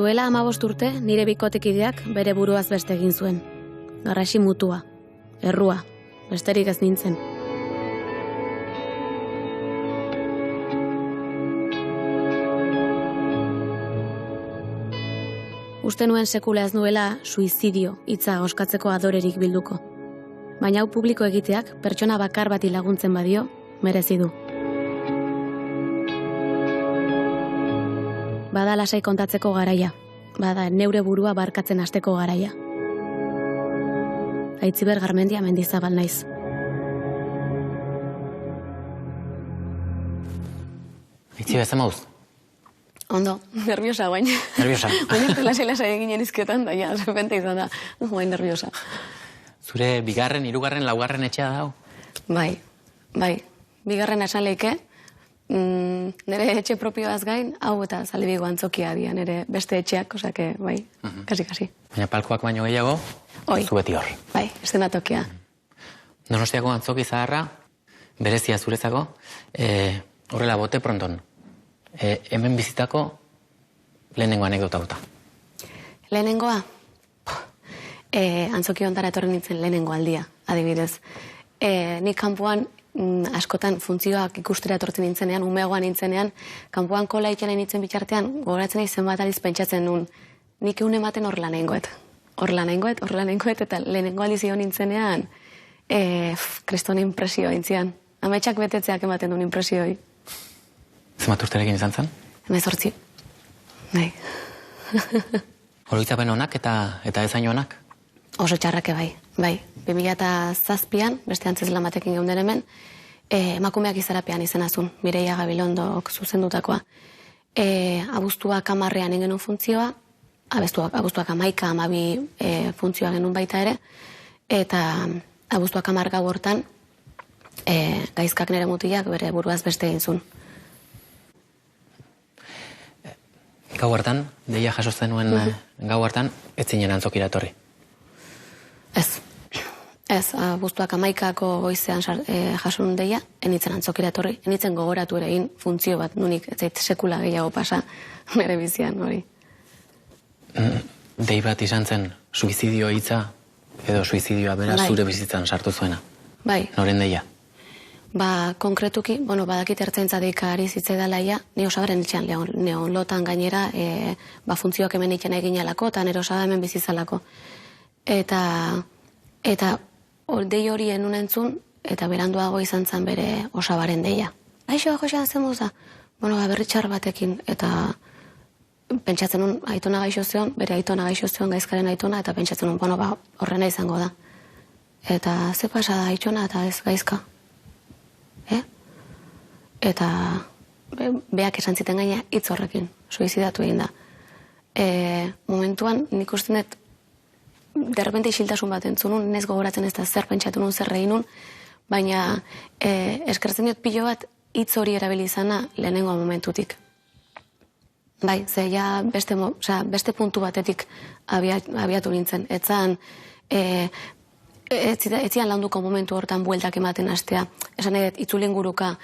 Duela 15 urte, nire bikotekideak bere buruaz beste egin zuen. Garrasi mutua, errua, besterik ez nintzen. Uste nuen sekula ez nuela suizidio hitza oskatzeko adorerik bilduko. Baina hau publiko egiteak pertsona bakar bati laguntzen badio, merezi du. Bada lasai kontatzeko garaia, bada neure burua barkatzen hasteko garaia. Aitziber Garmendia Mendizabal naiz. Aitziber, ze mauz? Ondo, nerviosa guain. Nerviosa? Oin lasai eginen izketan, da ja, repente izan da, guain nerviosa. Zure bigarren, hirugarren, laugarren etxea da, hau? Bai. Bigarren esan leike, nire etxe propioaz gain, hau eta Zaldibigo antzokia dira, nire beste etxeak, osake, bai, kasi. Baina palkoak baino gehiago, zu beti hor. Bai, eszenatokia. Donostiako antzoki zaharra, berezia zuretzako, horrela bote pronton. Hemen bizitako lehenengo anekdota bota. Lehenengoa? Antzoki ontara etorri nintzen lehenengo aldia, adibidez. Nik kanpoan askotan funtzioak ikustera etortzen nintzenean, umeagoan nintzenean, kanpoan kola ikena nintzen bitartean, gogoratzen nahi zenbat aliz pentsatzen nun, nik egun ematen hor lanengoet, eta lehenengo alizio nintzenean, kriston impresioa intzian. Ametsak betetzeak ematen duen impresioi. Zenbat urterekin izan zen? 18. Bai. Oroitzapen honak eta ezaino honak? Oso txarrake bai. 2007an, beste antzez lamatekin geunden hemen, emakumeak izarapean izanazun, Mireia Gabilondok zuzendutakoa. Abuztuak 10ean ingenun funtzioa, abuztuak 11, 12 funtzioa genuen baita ere, eta abuztuak 10 gau hortan, gaizkak nire mutilak bere buruaz beste egin zuen. Gau hartan, deia jasotzen nuen gau hartan, ez zinen antzokira etorri. Ez, abuztuak 11ako goizean jasun deia, enitzen antzokira etorri, enitzen gogoratu ere egin funtzio bat, nunik ez zait sekula gehiago pasa, nire bizian hori. Dei bat izan zen, suizidio hitza, edo suizidioa bera zure bizitzan sartu zuena. Bai. Noren deia? Konkretuki, badakit ertzaintza deika ari zitzaidalaia, ni osabaren itxean neon lotan gainera, funtzioak hemen itxena egin alako, eta nire osaba hemen bizizalako. Eta dei hori enun entzun, eta beranduago izan zen bere osabaren deia. Aixo, joxean zen moza? Berritxar batekin, eta pentsatzen nun aitona gaixo zion, bere aitona gaixo zion, gaizkaren aitona, eta pentsatzen nun, horrena izango da. Eta ze pasa da aitona eta ez gaizka. Eta beak esan ziten gaina hitz horrekin, suizidatu egin da. Momentuan nik uste dut derrepente isiltasun bat entzunun, nez gogoratzen ez da zer pentsatu nun, zer egin nun, baina eskertzen diot pilo bat hitz hori erabili izana lehenengo momentutik. Bai, ze ja beste puntu batetik abiatu nintzen. Etzian launduko momentu hortan bueltak ematen hastea. Esan edet, itzulin guruka,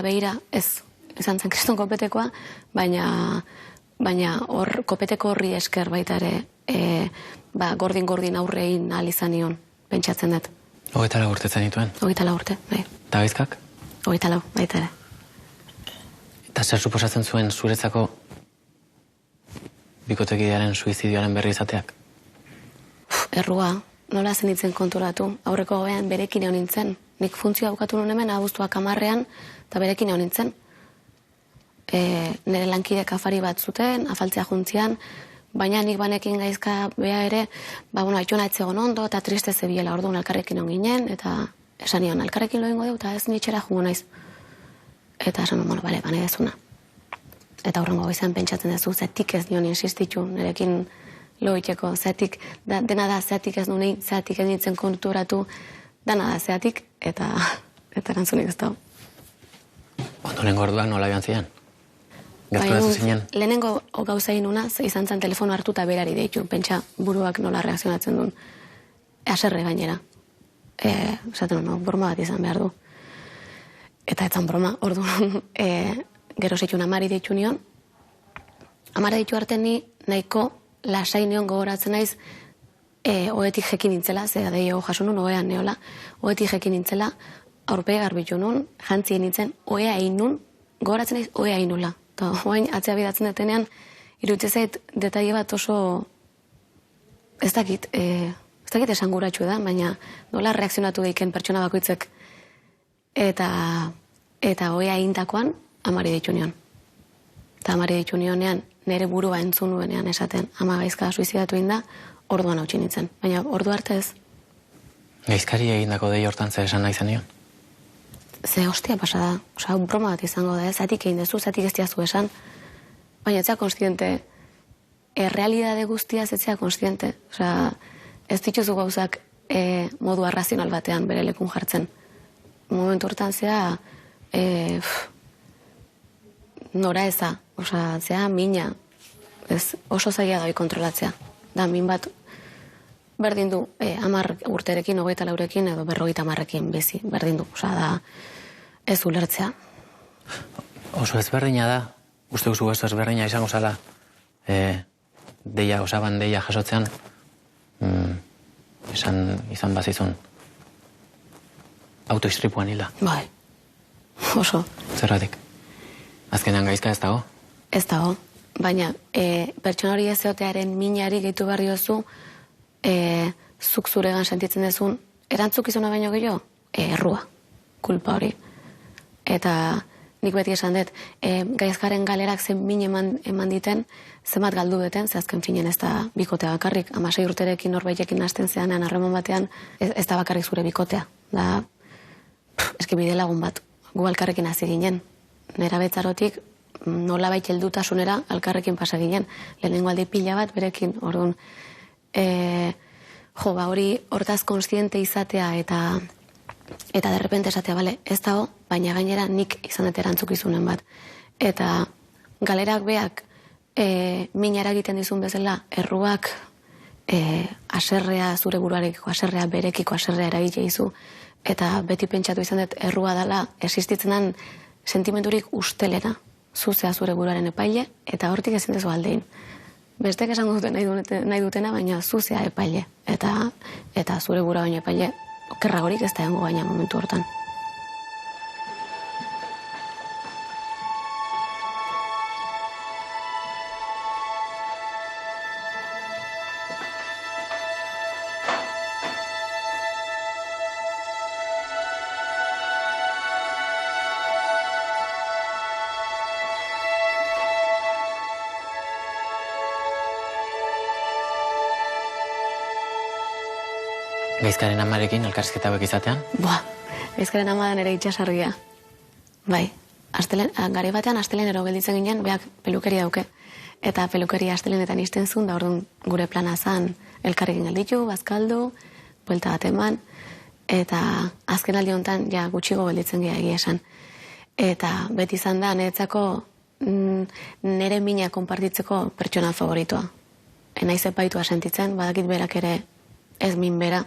beira, ez, izan zen kriston kopetekoa, baina hor kopeteko horri esker baita ere, gordin aurrein ahal izan nion, pentsatzen dut. 24 urte zenituen? 24 urte, bai. Eta gaizkak? 24, baita ere. Eta zer suposatzen zuen zuretzako bikotekidearen suizidioaren berri izateak? Errua, nola zen nintzen konturatu. Aurreko gobean berekin egon nintzen. Nik funtzioa bukatu nuen hemen, abuztuak 10ean, eta berekin egon nintzen. Nire lankidek afari bat zuten, afaltzea juntzian, baina nik banekin gaizka bea ere, aitona etzegon ondo, eta triste zebiela orduan elkarrekin egon ginen, eta esan nion, elkarrekin loengo du, eta ez nitxera jugo naiz. Eta esan, bane dezuna. Eta horrengo goizan pentsatzen dezu, zetik ez nion insistitu, nirekin loiteko, zetik, dena da zeatik ez nuen, zeatik ez nintzen konturatu, dena da zeatik, eta erantzunik ez dago. Ondorengo orduan nola joan ziren? Gertu zinen? Lehenengo gauza inuna, izan zen telefono hartu eta berari deitu, pentsa buruak nola reakzionatzen duen. Aserre gainera. Esaten broma bat izan behar du. Eta etzan broma, orduan, gero zeitun amari deitu nion. Amara deitu arte ni nahiko lasai neon gogoratzen naiz, oetik jekin nintzela, zera deio jaso nun, oean neola, oetik jekin nintzela, aurpegi garbitu nun, jantzien nintzen, oea egin nun, gogoratzen naiz, oea egin nula. Eta oain atzea bidatzen detenean, iruditzen zait detaile bat oso, ez dakit esanguratxu da, baina nola reakzionatu geiken pertsona bakoitzek eta oea egintakoan amari deitu nion. Eta amari deitu nionean, nire burua entzun nuenean esaten, ama gaizka suizidatu inda, orduan hautsi nintzen. Baina ordu arte ez. Gaizkari egindako dei hortan zer esan nahi zenion? Ze hostia pasada, oza, broma bat izango da, zatik egin dezu, zatik ez diazu esan, baina etzea konstiente, errealidade guztiaz etzea konstiente, oza, ez dituzu gauzak modu arrazional batean bere lekun jartzen. Momentu hortan zea, nora eza, oza, zea mina, ez oso zaila doi kontrolatzea. Da, min bat, berdin du, 10 urterekin, 24ekin edo 50ekin bizi, berdin du, oza, da, ez ulertzea. Oso ezberdina da, uste guzu oso ezberdina izango zala, osaban deia jasotzean, izan bazizun, autoistripuan hila. Bai, oso. Zerratik? Azkenean gaizka ez dago? Ez dago, baina pertsona hori ez eotearen minari gehitu barri ozu, zuk zuregan sentitzen dezun, erantzukizuna baino gehiago, errua, kulpa hori. Eta nik beti esan dut, gaizkaren galerak zen min eman diten, zenbat galdu deten, ze azken finen ez da bikotea bakarrik, 16 urterekin norbaitekin hasten zeanean harreman batean, ez da bakarrik zure bikotea. Da, eski bide lagun bat, gu alkarrekin hasi ginen. Nera betzarotik nola baita heldutasunera alkarrekin pasa ginen. Lehenengo aldi pila bat berekin, orduan, hori hortaz konstiente izatea eta derrepente esatea, bale, ez dago, baina gainera nik izan dut erantzukizunen bat. Eta galerak beak minara egiten dizun bezala, erruak aserrea zure buruarekiko, aserrea berekiko, aserrea eragite izu, eta beti pentsatu izan dut errua dela existitzen den sentimenturik ustelena, zuzea zure buruaren epaile, eta hortik ezin dezu aldein. Bestek esango dute nahi dutena, baina zuzea epaile, eta zure burua baino epaile, okerragorik ez da egongo baina momentu hortan. Gaizkaren amarekin elkarrizketa hauek izatean? Gaizkaren ama da nere itxasargia. Bai, gari batean astelenero gelditzen ginen, beak pelukeria dauke. Eta pelukeria astelenetan izten zuen, da orduan gure plana zan elkarrekin gelditu, bazkaldu, buelta bat eman, eta azken aldi honetan ja gutxigo gelditzen gira egia esan. Eta beti izan da, niretzako nere mina konpartitzeko pertsona favoritoa. Naiz epaitua sentitzen, badakit berak ere ez min bera,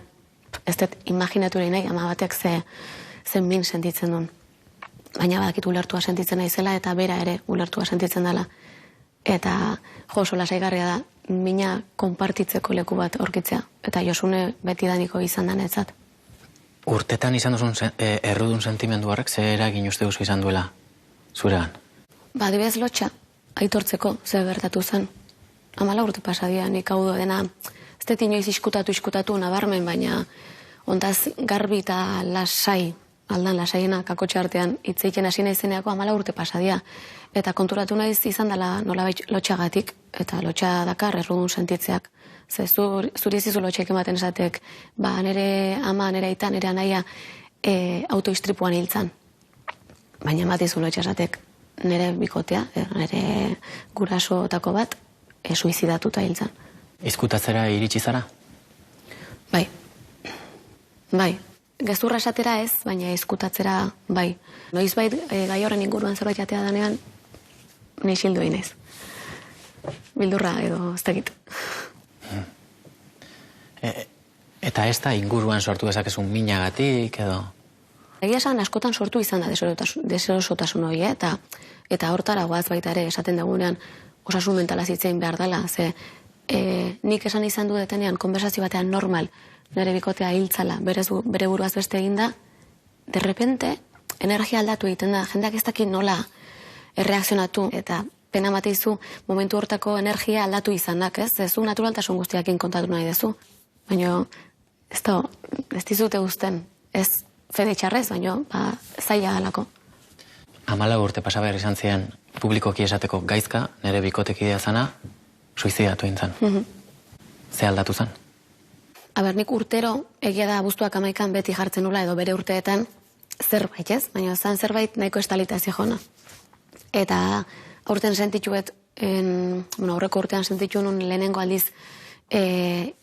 ez dut imaginatu nahi, ama batek zen min sentitzen duen. Baina badakit ulertua sentitzen naizela eta bera ere ulertua sentitzen dela. Eta oso lasaigarria da, mina konpartitzeko leku bat aurkitzea. Eta Josune betidaniko izan da netzat. Urtetan izan duzun errudun sentimendu horrek, zer eragin uste duzu izan duela zuregan? Adibidez lotxa, aitortzeko, zer gertatu zen. 14 urte pasadia, nik hau dena, ez dut inoiz iskutatu nabarmen, baina ontaz garbi eta lasai, aldan lasaiena kakotxe artean, itzeiten hasi naizeneako 14 urte pasadia. Eta konturatu naiz izan dela nolabait lotxagatik, eta lotxa dakar errudun sentitzeak. Ze zuri ez izu lotxeik ematen esatek, nere ama, nere aita, nere anaia autoistripuan hiltzan. Baina ematizu lotxa esatek, nere bikotea, nere gurasoetako bat, suizidatuta hiltzan. Izkutatzera iritsi zara? Bai. Gezurra esatera ez, baina izkutatzera bai. Noizbait gai horren inguruan zerbait jatea danean, neixildu inez. Bildurra edo ez dakit. Eta ez da inguruan sortu dezakezun minagatik edo? Egia esan askotan sortu izan da deserosotasun hori, eta hortara goaz baita ere esaten dagunean, osasun mentala zitzein behar dela, ze nik esan izan du detenean, konversazio batean normal, nire bikotea hiltzala, bere buruaz beste eginda, de repente, energia aldatu egiten da, jendeak ez dakit nola erreakzionatu, eta pena mateizu momentu hortako energia aldatu izanak, ez? Zu naturaltasun guztiakin kontatu nahi dezu. Baina, ez dizute guzten, ez fede txarrez, baina zaila galako. 14 urte pasa behar izan ziren publikoki esateko gaizka, nire bikotekidea zana, suizidatu intzan. Ze aldatu zan? Nik urtero, egia da abuztuak 11 beti jartzen nula, edo bere urteetan zerbait, ez? Baina zan zerbait nahiko estalita ez jona. Eta aurten sentituet, aurreko urtean sentitu nun lehenengo aldiz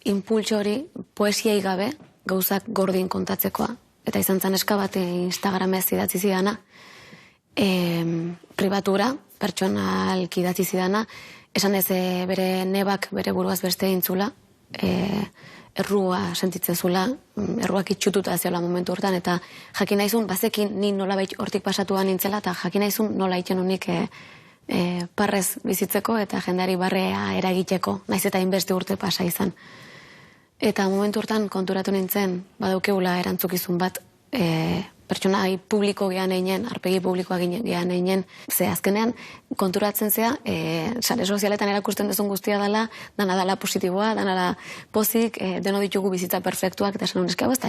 impultso hori poesiai gabe gauzak gordin kontatzekoa. Eta izan zan eska bat Instagramez idatzi zidana, pribatura, pertsonalki idatzi zidana, esan ez bere nebak bere buruaz beste intzula, errua sentitzen zula, erruak itxututa ziola momentu hortan, eta jakin naizun, bazekin ni nolabait hortik pasatuan nintzela, eta jakin naizun nola iten unik parrez bizitzeko, eta jendeari barrea eragiteko, naiz eta inbeste urte pasa izan. Eta momentu hortan konturatu nintzen, badaukeula erantzukizun bat, pertsona publiko gehan einen, arpegi publikoa gehan einen, ze azkenean konturatzen zea, sare sozialetan erakusten duzun guztia dela, dana positiboa, dana pozik, deno ditugu bizitza perfektuak, eta esan eske hau ez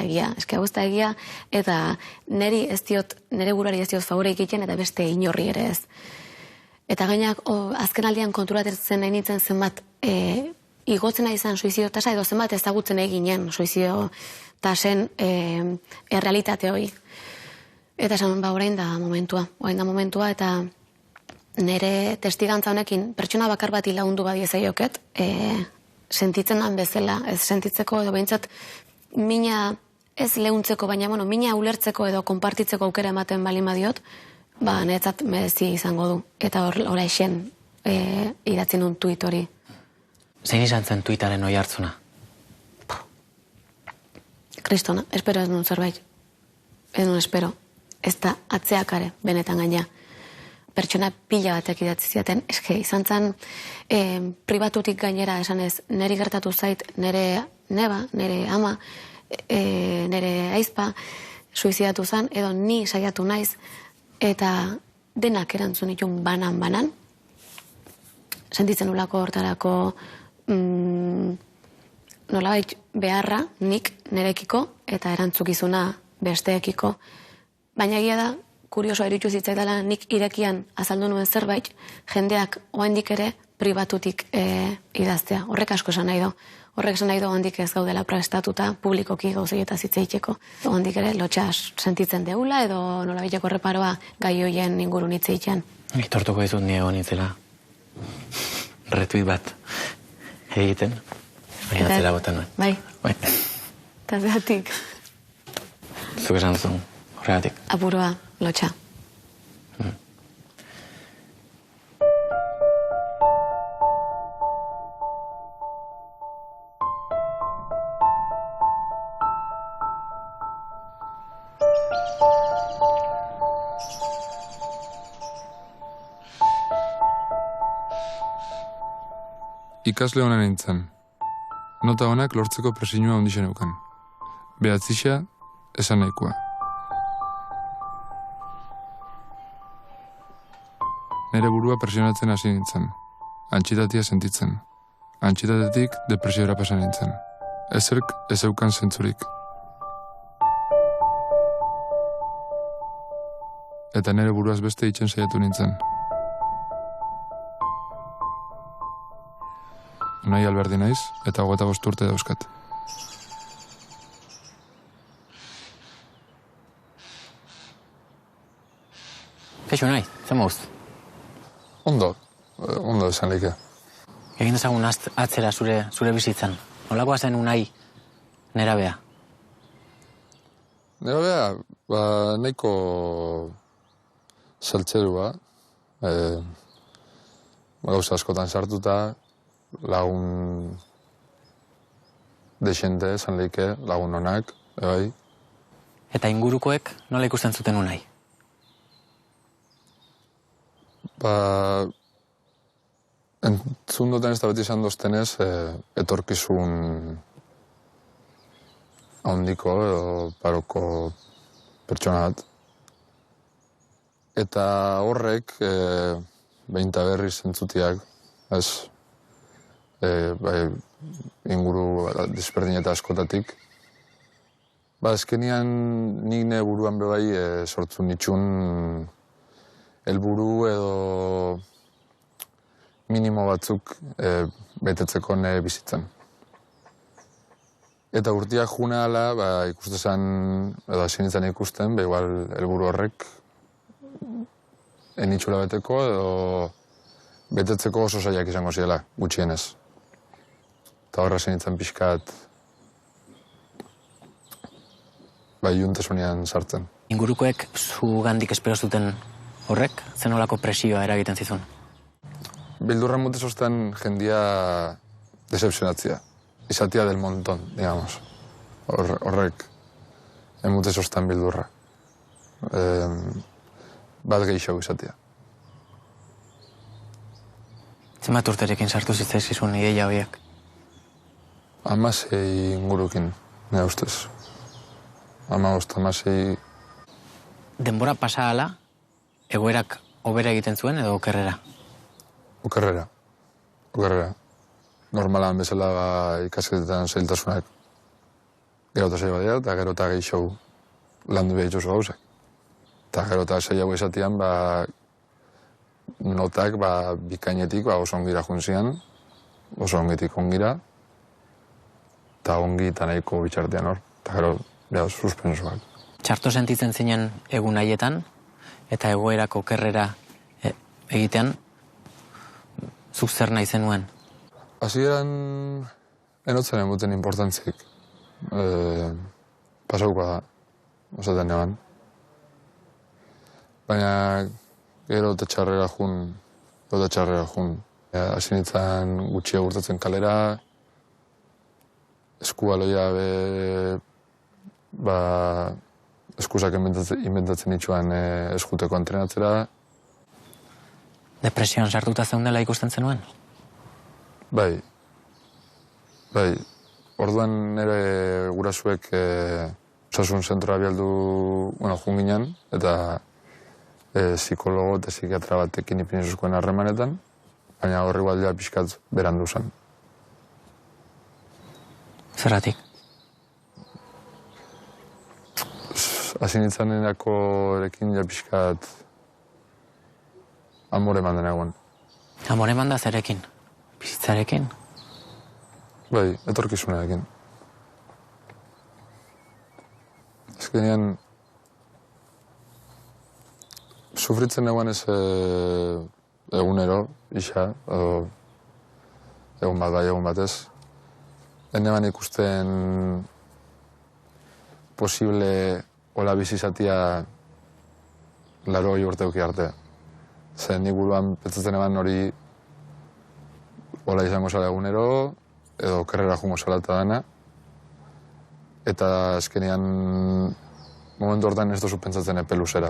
da egia, eta nire burari ez diot favore egiten, eta beste inorri ere ez. Eta gainak, azken aldian konturatzen nahi nintzen zenbat, igotzen nahi izan suizidio tasa, edo zenbat ezagutzen eginen suizidio tasen errealitate hori. Eta esan, orain da momentua, eta nire testigantza honekin pertsona bakar bat lagundu badiezaioket, sentitzen dan bezala, ez sentitzeko edo behintzat mina ez lehuntzeko, baina mina ulertzeko edo konpartitzeko aukera ematen bali madiot, niretzat merezi izango du. Eta hori esen idatzi nun tuit hori. Zein izan zen tuitaren oi hartzuna? Kristona, espero ez nun zerbait. Ez nun espero. Ez da atzeakare, benetan gaina. Pertsona pila batek idatzi ziaten, eske izan zen pribatutik gainera esan ez, niri gertatu zait, nire neba, nire ama, nire aizpa, suizidatu zen, edo ni saiatu naiz, eta denak erantzun itun banan, sentitzen ulako hortarako nolabait beharra nik nirekiko eta erantzukizuna besteekiko. Baina egia da, kuriosoa iritsu zitzaidala nik irekian azaldu nuen zerbait, jendeak oendik ere pribatutik idaztea. Horrek asko esan nahi do. Horrek esan nahi do oendik ez gaudela prestatuta publikoki gauzeieta zitzeiteko. Oendik ere lotxas sentitzen deula edo nolabiteko reparoa gai hoien ingurun hitzeitean. Itortuko dizut ni egon nintzela retuit bat egiten. Baina atzera botan nuen. Bai. Eta zeatik. Zuk esan duzun, horregatik. Apuroa, lotxa. Ikasle honen nintzen. Nota honak lortzeko presinua ondixen euken. Behatzixa, esan nahikoa. Nere burua presionatzen hasi nintzen. Antxitatia sentitzen. Antxitatetik depresiora pasan nintzen. Ezerk ez eukan zentzurik. Eta nere buruaz beste itxen saiatu nintzen. Unai Alberdi naiz, eta 25 urte dauzkat. Kaixo Unai, zer mauz? Ondo esan like. Egin dezagun atzera zure bizitzan. Nolakoa zen Unai nerabea? Nerabea, nahiko saltzerua. Gauza askotan sartuta, lagun desente, esan leike, lagun onak, bai. Eta ingurukoek nola ikusten zuten Unai? Entzun duten ez da beti izan doztenez, etorkizun handiko edo paroko pertsona bat. Eta horrek, behin eta berriz entzutiak, inguru desberdin eta askotatik, azkenian nik ne buruan bebai sortzu nitxun helburu edo minimo batzuk betetzeko nire bizitzan. Eta urtiak juna ala, ikustezan, edo hasi nintzen ikusten, igual helburu horrek enitxula beteko edo betetzeko oso zaiak izango ziela, gutxienez. Eta horra hasi nintzen pixkat juntasunean sartzen. Ingurukoek zu gandik espero zuten horrek, zenolako presioa eragiten zizun? Bildurra mute zozten jendia decepcionatzia. Izatia del montón, digamos. Horrek emute zozten bildurra. Bat gehiago izatia. Zenbat urterekin sartu zitzaizkizun ideia horiek? 16 ingurukin, nire ustez. 16. Denbora pasa ala, egoerak hobera egiten zuen edo okerrera? Okerrera. Normalan bezala ikasketetan zailtasunak gerota zaila badira, eta gerota gehiago landu behar dituzu gauzak. Eta gerota zailago esatian, notak bikainetik oso ongira juntzian, oso ongitik ongira, eta ongi eta nahiko bitxartean hor. Eta gero, suspensuak. Txarto sentitzen zinen egun haietan, eta egoerak okerrera egitean, zuk zer nahi zenuen? Hasieran enotzen emuten importantzik. Pasauko da, osaten eban. Baina gero eta txarrera jun. Hasi nintzen gutxia gurtatzen kalera, eskubaloia eskusak inventatzen itxuan eskuteko entrenatzera. Depresioan sartuta zeundela ikusten zenuen? Bai. Orduan nire gurasuek osasun zentroa bialdu, junginen, eta psikologo eta psikiatra batekin ipinezuzkoen harremanetan, baina horri baldea pixkat berandu zen. Zerratik? Hasi nintzen erako erekin pixkat amore eman denagoen. Amore eman da zerekin? Bizitzarekin? Bai, etorkizunarekin. Azkenean, sufritzen eguan ez egunero, isa, egun bat bai, egun batez. Eneban ikusten posible hola bizizatia laro urteuki arte. Zer nik buruan petzatzen eban hori hola izango zala egunero, edo kerrera jungo zala eta dana. Eta azkenean momentu hortan ez dozu pentsatzen epe luzera.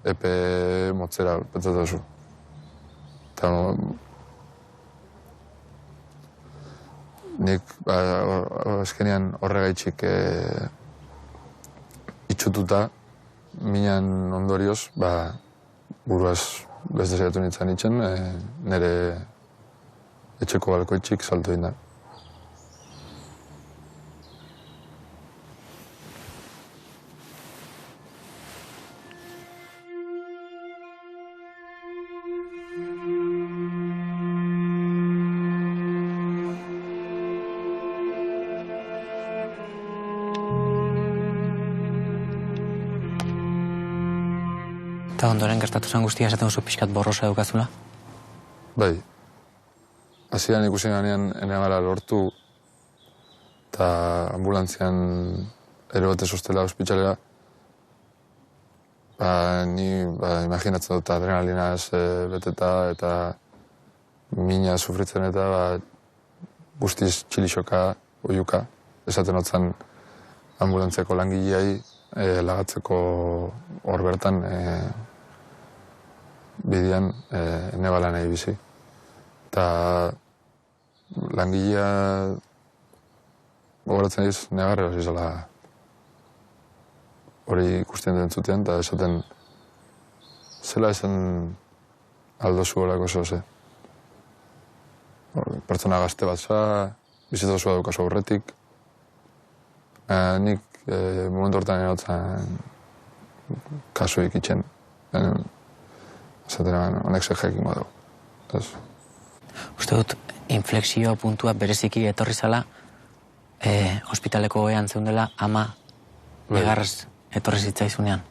Epe motzera pentsatzen duzu. Eta nik azkenean horregaitxik itxututa minan ondorioz, buruaz beste zaitu nintzen itxen, nire etxeko balkoitxik saltu egin da. Eta ondoren gertatu zen guztia esaten duzu pixkat borrosa edukazula? Bai. Hasieran ikusi ganean enegara lortu eta ambulantzian erote sostela ospitxalera. Ni imaginatzen dut adrenalinaz beteta eta mina sufritzen eta guztiz txilixoka, oiuka. Esaten hotzan ambulantziako langileai lagatzeko hor bertan bidean negala nahi bizi. Eta langilea gogoratzen diz, negarre hori zela hori ikusten den zuten, eta esaten zela esan aldozu horako zoze. Pertsona gazte bat za, bizitazua daukazu aurretik. Nik momentu hortan erotzen kasuik itxen. Esaten honek zer jakin badu. Uste dut, inflexio puntua bereziki etorri zala, ospitaleko goean zeundela ama negarrez etorri zitzaizunean.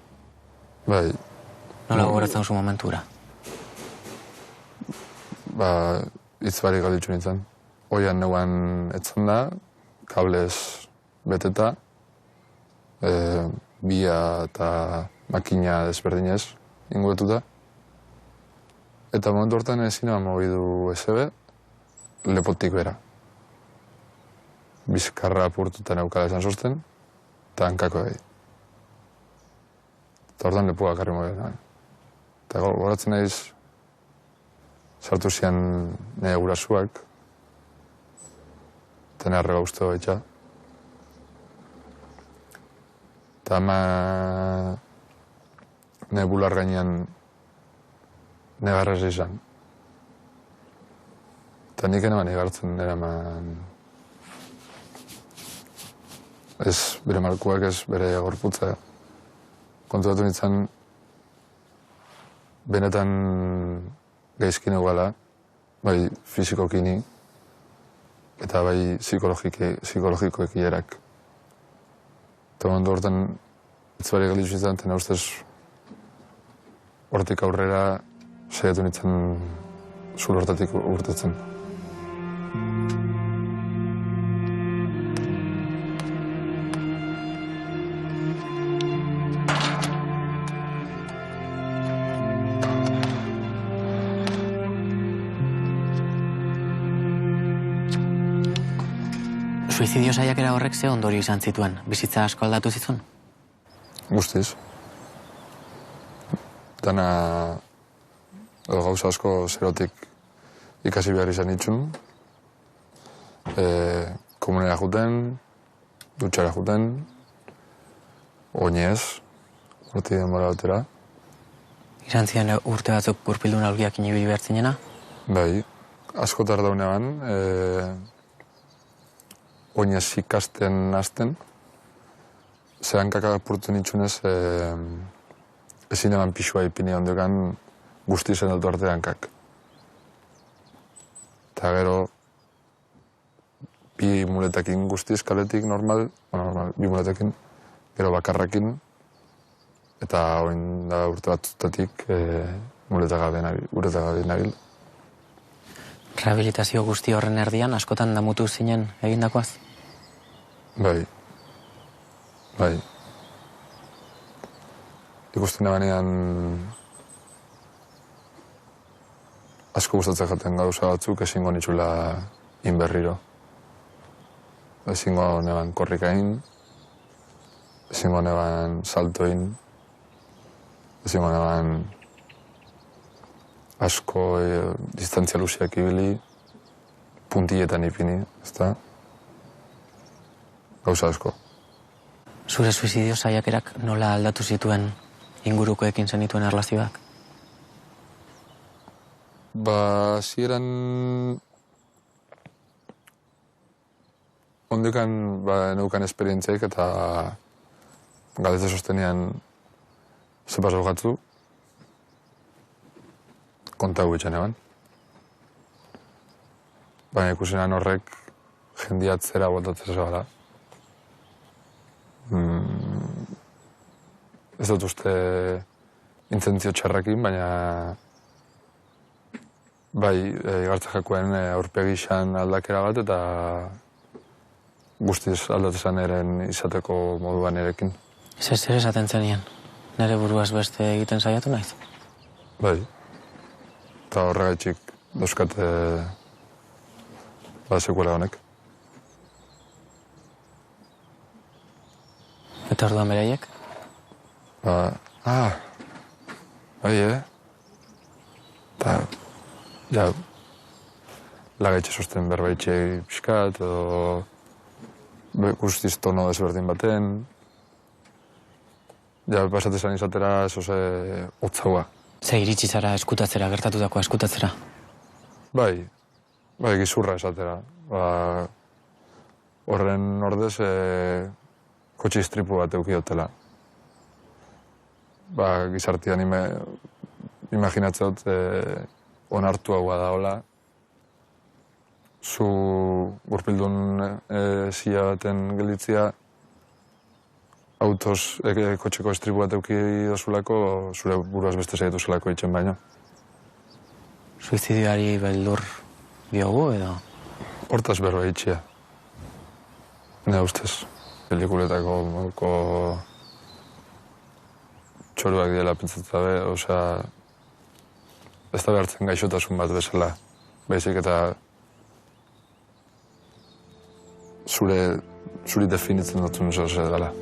Bai. Nola gogoratzen duzu momentura? Hitz barik galditzu nintzen. Oian neuan etzen da, kablez beteta, bia eta makina desberdinez inguretuta. Eta momentu hortan ezin mogidu esebe, lepotik bera. Bizkarra apurtuta neukala esan zosten, eta hankako egin. Eta hortan lepua karri mogidu. Eta goratzen naiz, sartu zian nire gurasuak, eta nire arreba uste baitza. Eta ama nire bular gainean negarrez izan. Eta nik eneman igartzen nire eman... Ez bere malkuak, ez bere gorputza. Kontuatu nintzen, benetan gaizkin egala, bai fizikokini, eta bai psikologikoek hierak. Eta momentu hortan, ez bari galitzu nintzen, tena ustez, hortik aurrera, saiatu nintzen zulo hortatik urtetzen. Suizidio saiakera horrek ze ondorio izan zituen? Bizitza asko aldatu zizun? Guztiz. Dana gauza asko zerotik ikasi behar izan itxun. Komunera juten, dutxara juten, oinez, horti denbora batera. Izan ziren urte batzuk gurpildun aurgiak inibili behar zinena? Bai, asko tardaunean, oinez ikasten hasten, ze hankak apurtu nitxunez, ezin eman pixua ipini ondokan guzti zen altu arte hankak. Eta gero, bi muletakin guztiz kaletik normal, bi muletakin, gero bakarrakin, eta oin da urte batzutatik uretagabe nabil. Rehabilitazio guzti horren erdian, askotan damutu zinen egindakoaz? Bai. Ikusten nabanean asko gustatzen jaten gauza batzuk ezingo nitxula inberriro. Ezingo neban korrikain, ezingo neban saltoin, ezingo neban asko distantzia luziak ibili, puntilletan ipini, ezta? Gauza asko. Zure suizidio saiakerak nola aldatu zituen ingurukoekin zenituen erlazioak? Zieran ondekan neukan esperientziak eta galdetze sostenean zepaz gatzu kontagu etxan eban. Baina ikusenan horrek jendiatzera botatzen zebala. Ez dut uste intentzio txarrakin, baina bai, igartza jakoen aurpegi izan aldakera bat eta guztiz aldatzen eren izateko moduan erekin. Zer esaten zenien? Nere buruaz beste egiten saiatu naiz? Bai. Eta horregaitxik dauzkate sekuela honek. Eta orduan beraiek? Bai, ja, lagaitxe sosten berbaitxe pixkat, edo guztiz tono desberdin baten. Ja, pasatezan izatera, zoze, hotzaua. Ze iritsi zara eskutatzera, gertatutako eskutatzera? Bai, gizurra esatera. Horren ordez, kotxe istripu bat eukiotela. Gizartian imaginatzeot onartu haua da hola. Zu gurpildun zila baten gelditzia, autoz kotxeko istripu bat euki dozulako, zure buruaz beste zaitu zelako itxen baino. Suizidioari beldur diogu edo? Hortaz berba itxia. Ne ustez, pelikuletako moduko txoruak diela pentsatzabe, osea, ez da behartzen gaixotasun bat bezala. Baizik eta zuri definitzen dutun zoze dela.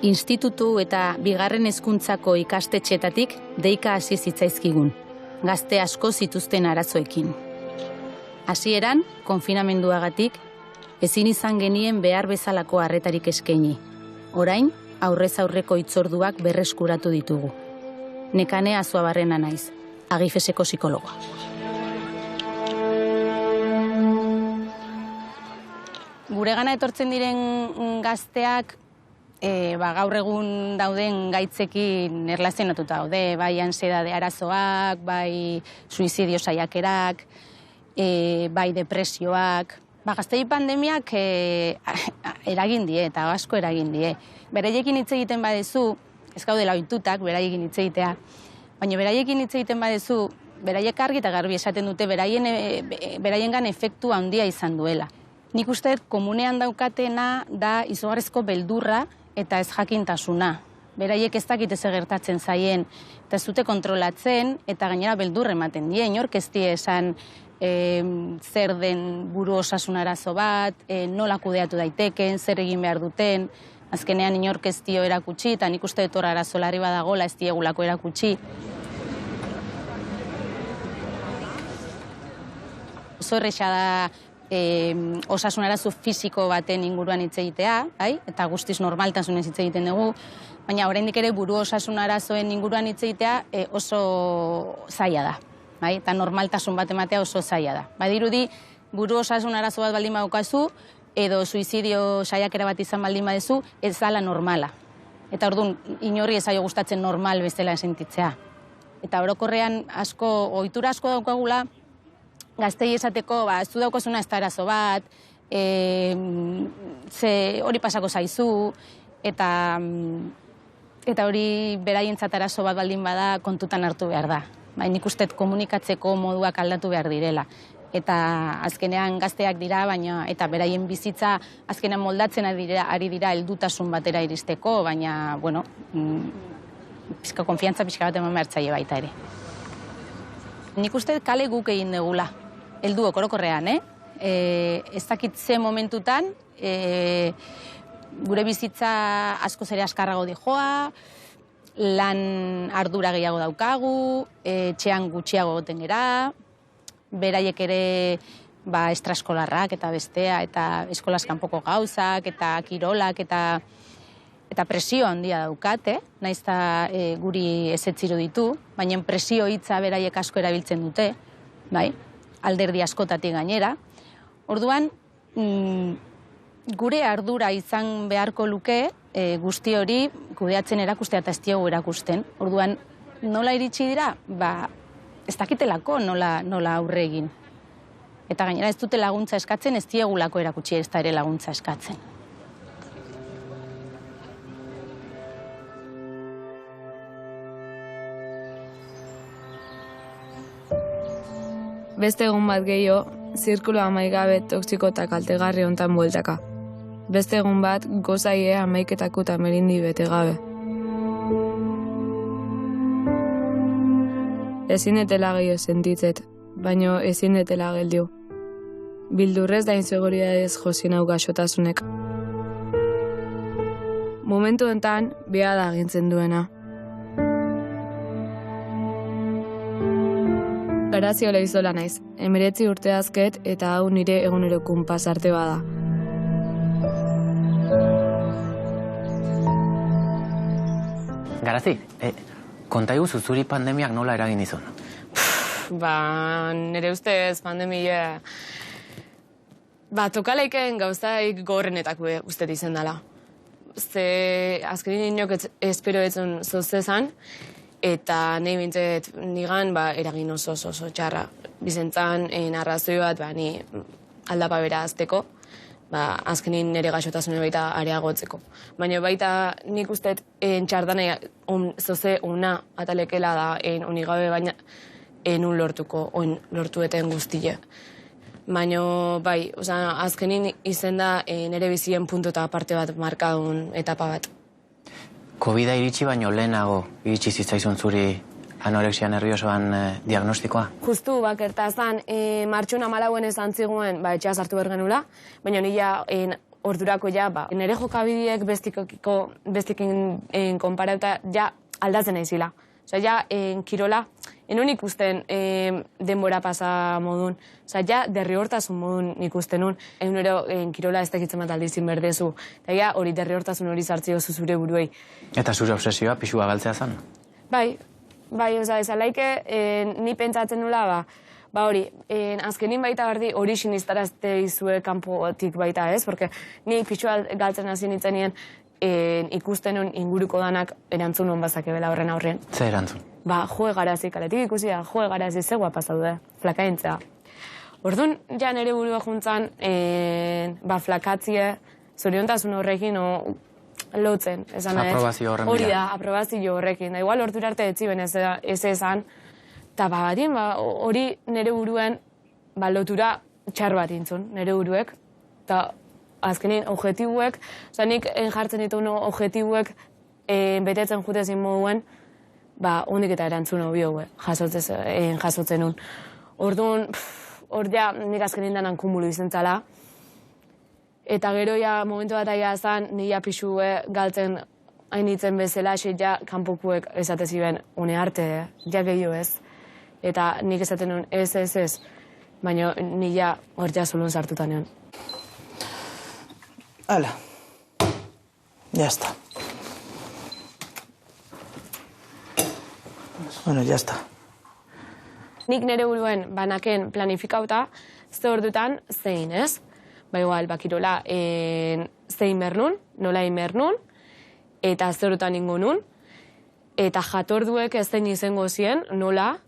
Institutu eta bigarren hezkuntzako ikastetxeetatik deika hasi zitzaizkigun, gazte asko zituzten arazoekin. Hasieran, konfinamenduagatik, ezin izan genien behar bezalako harretarik eskaini. Orain, aurrez aurreko hitzorduak berreskuratu ditugu. Nekane Azuabarrena naiz, Agifeseko psikologoa. Guregana etortzen diren gazteak gaur egun dauden gaitzekin erlazionatuta daude, bai ansiedade arazoak, bai suizidio saiakerak, bai depresioak. Gaztei pandemiak eragin die, eta asko eragin die. Beraiekin hitz egiten badezu, ez gaudela ohitutak beraiekin hitz egitea, baina beraiekin hitz egiten badezu, beraiek argi eta garbi esaten dute beraiengan efektu handia izan duela. Nik uste komunean daukatena da izugarrizko beldurra eta ez jakintasuna. Beraiek ez dakite zer gertatzen zaien, eta ez dute kontrolatzen, eta gainera beldur ematen die. Inork ez die esan zer den buru osasun arazo bat, nola kudeatu daiteken, zer egin behar duten. Azkenean inork ez dio erakutsi, eta nik uste dut hor arazo larri badagola ez diegulako erakutsi. Oso erresa da osasun arazo fisiko baten inguruan hitz egitea, eta guztiz normaltasunez hitz egiten dugu, baina oraindik ere buru osasun arazoen inguruan hitz egitea oso zaila da, eta normaltasun bat ematea oso zaila da. Badirudi buru osasun arazo bat baldin badaukazu, edo suizidio saiakera bat izan baldin badezu, ez dala normala. Eta orduan, inorri ez zaio gustatzen normal bezala sentitzea. Eta orokorrean ohitura asko daukagula, gaztei esateko, ez du daukazuna ez da arazo bat, hori pasako zaizu, eta hori beraientzat arazo bat baldin bada kontutan hartu behar da. Nik uste komunikatzeko moduak aldatu behar direla. Eta azkenean gazteak dira, eta beraien bizitza azkenean moldatzen ari dira heldutasun batera iristeko, baina, konfiantza pixka bat eman behar zaie baita ere. Nik uste kale guk egin degula. Helduok orokorrean, ez dakit ze momentutan, gure bizitza askoz ere askarrago dijoa, lan ardura gehiago daukagu, etxean gutxiago goten gera, beraiek ere estraskolarrak eta bestea, eta eskolaz kanpoko gauzak, eta kirolak, eta presio handia daukat, nahiz eta guri ezetziru ditu, baina presio hitza beraiek asko erabiltzen dute, alderdi askotatik gainera. Orduan, gure ardura izan beharko luke, guzti hori kudeatzen erakustea eta ez diogu erakusten. Orduan, nola iritsi dira? Ez dakitelako nola aurre egin. Eta gainera ez dute laguntza eskatzen, ez diegulako erakutsi ez da ere laguntza eskatzen. Beste egun bat gehiago, zirkulo amaigabe toxiko eta kaltegarri hontan bueltaka. Beste egun bat, gozaie amaiketako eta merindi bete gabe. Ezin etela gehiago sentitzet, baino ezin etela geldiu. Bildurrez da inseguridadez jozien hau gaxotasunek. Momentu enten, beha da agintzen duena. Garazio Leizola naiz, 19 urte azket eta hau nire egunerokun pasarte bada. Garazi, konta iguzu zuri pandemiak nola eragin dizun? Nire ustez pandemia... tokaleiken gauzaik gorrenetako uste dizen dela. Ze azkenin inok espero etzun zozezan, eta nahi bintzet nigan eragin oso txarra. Bizentzan, arrazoi bat, ni aldapa bera azteko, azkenin nire gaxotasune baita areagotzeko. Baina baita nik usteet txardana zoze una atalekela da unigabe baina enun lortuko, oin lortueten guztile. Baina bai, azkenin izen da nire bizien punto eta parte bat markadun etapa bat. Covid-a iritsi baino lehenago iritsi zitzaizun zuri anorexia nerviosoan diagnostikoa? Justu bakertazan, martxun 14 esan ziguen, etxea sartu bergenula, baina nila ordurako nire jokabideek bestikin konparauta aldatzen naizila. Kirola, enun ikusten denbora pasa modun. Derriortasun modun ikusten nun. Egunero kirola ez dakitzen bat aldizin berdezu. Eta hori derriortasun hori sartzio zure buruei. Eta zure obsesioa pixua galtzea zen? Bai, ezalaike ni pentsatzen nula, hori, azkenin baita berdi hori sinistarazte izue kanpotik baita ez, porque ni pixua galtzen hasi nitzenien ikusten nun inguruko danak erantzun hon bazakebela horren aurrean. Ze erantzun? Jo egarazi, kaletik ikusi da, jo egarazi zegoa pasaude, flakaintzea. Orduan, nire burua juntzan, flakatzie, zoriontasun horrekin lotzen. Aprobazio horren bila. Hori da, aprobazio horrekin. Da, igual hortur arte etziben ez esan. Eta batien, hori nire buruen lotura txar bat intzun, nire buruek. Eta azkenin objetibuek, nik jartzen dituen objetibuek betetzen jutezin moduen, hondik eta erantzun hobio jasotzen nun. Orduan, nik azkenin danan kumulu izen zala. Eta gero momentu bat aia zan, nila pixue galtzen hainitzen bezala, kanpokuek esate ziren une arte, gehiago ez. Eta nik esaten nun ez, baina nila hor zulun sartutan egon. Hala, ya está. Bueno, ya está. Nik nire buruen banaken planifikauta, ze ordutan zein, ez? Igual, kirola, zein bernun, nola inbernun, eta ze ordutan ingonun, eta jatorduek ez zein izango zien, nola,